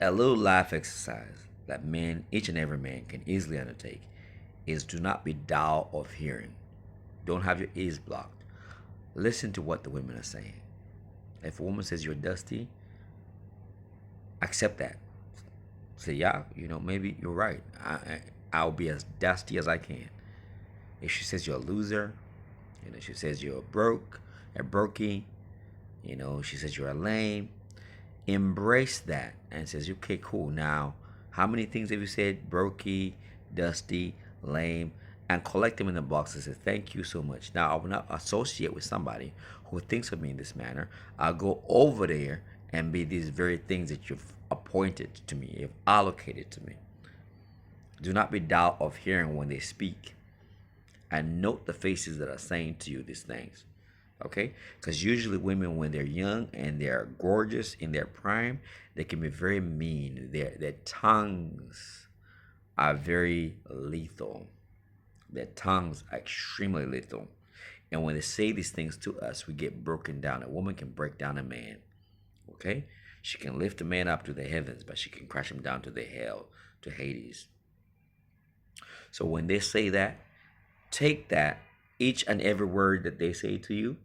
A little life exercise that men, each and every man, can easily undertake is do not be dull of hearing. Don't have your ears blocked. Listen to what the women are saying. If a woman says you're dusty, accept that. Say, yeah, maybe you're right. I'll be as dusty as I can. If she says you're a loser, she says you're a brokey, she says you're a lame, embrace that and says, okay, cool. Now, how many things have you said? Brokey, dusty, lame, and collect them in the box and say, thank you so much. Now, I will not associate with somebody who thinks of me in this manner. I'll go over there and be these very things that you've appointed to me, you've allocated to me. Do not be dull of hearing when they speak, and note the faces that are saying to you these things. Okay? Because usually women, when they're young and they're gorgeous in their prime, they can be very mean. Their tongues are very lethal. Their tongues are extremely lethal. And when they say these things to us, we get broken down. A woman can break down a man. Okay? She can lift a man up to the heavens, but she can crash him down to the hell, to Hades. So when they say that, take that, each and every word that they say to you,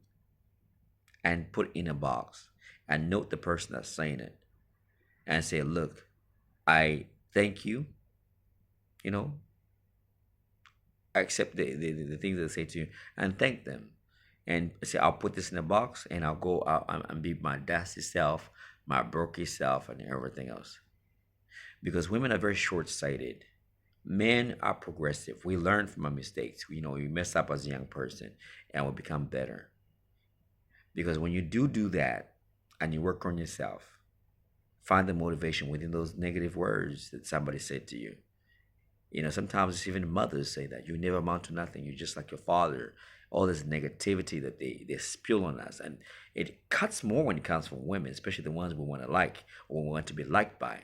and put in a box and note the person that's saying it and say, look, I thank you. I accept the things they say to you and thank them. And say, I'll put this in a box and I'll go out and be my dusty self, my brokey self, and everything else. Because women are very short sighted. Men are progressive. We learn from our mistakes. We mess up as a young person and we become better. Because when you do that and you work on yourself, find the motivation within those negative words that somebody said to you. Sometimes it's even mothers say that you never amount to nothing. You're just like your father. All this negativity that they spill on us. And it cuts more when it comes from women, especially the ones we want to like or we want to be liked by.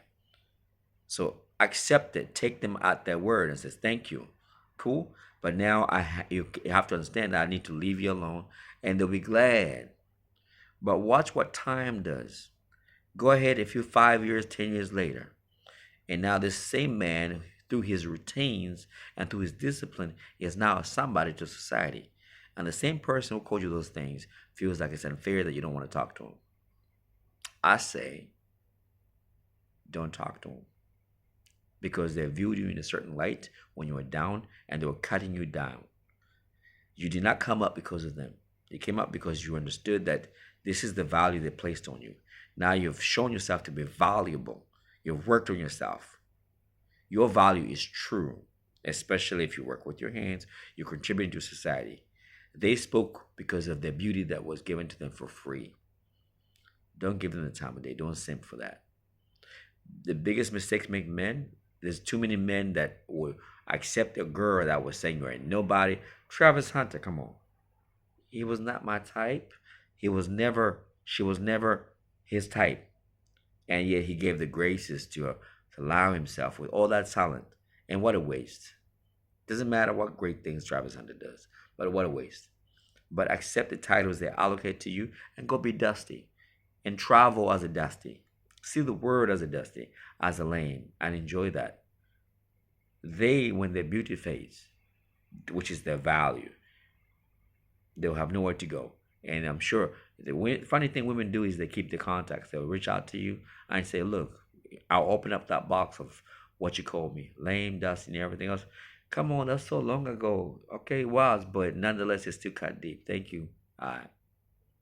So accept it. Take them at their word and says, thank you. Cool. But now you have to understand that I need to leave you alone. And they'll be glad. But watch what time does. Go ahead, if you're 5 years, 10 years later, and now this same man, through his routines and through his discipline, is now somebody to society. And the same person who called you those things feels like it's unfair that you don't want to talk to him. I say, don't talk to him. Because they viewed you in a certain light when you were down and they were cutting you down. You did not come up because of them. You came up because you understood that this is the value they placed on you. Now you've shown yourself to be valuable. You've worked on yourself. Your value is true, especially if you work with your hands, you're contributing to society. They spoke because of the beauty that was given to them for free. Don't give them the time of day. Don't simp for that. The biggest mistakes make men, there's too many men that will accept a girl that was saying you're nobody. Travis Hunter, come on. He was not my type. She was never his type. And yet he gave the graces to allow himself with all that talent. And what a waste. Doesn't matter what great things Travis Hunter does, but what a waste. But accept the titles they allocate to you and go be dusty. And travel as a dusty. See the word as a dusty, as a lame, and enjoy that. They, when their beauty fades, which is their value, they'll have nowhere to go. And I'm sure the funny thing women do is they keep the contacts. They'll reach out to you and say, look, I'll open up that box of what you called me, lame, dusty, and everything else. Come on, that's so long ago. Okay, it was, but nonetheless, it's still cut deep. Thank you. All right.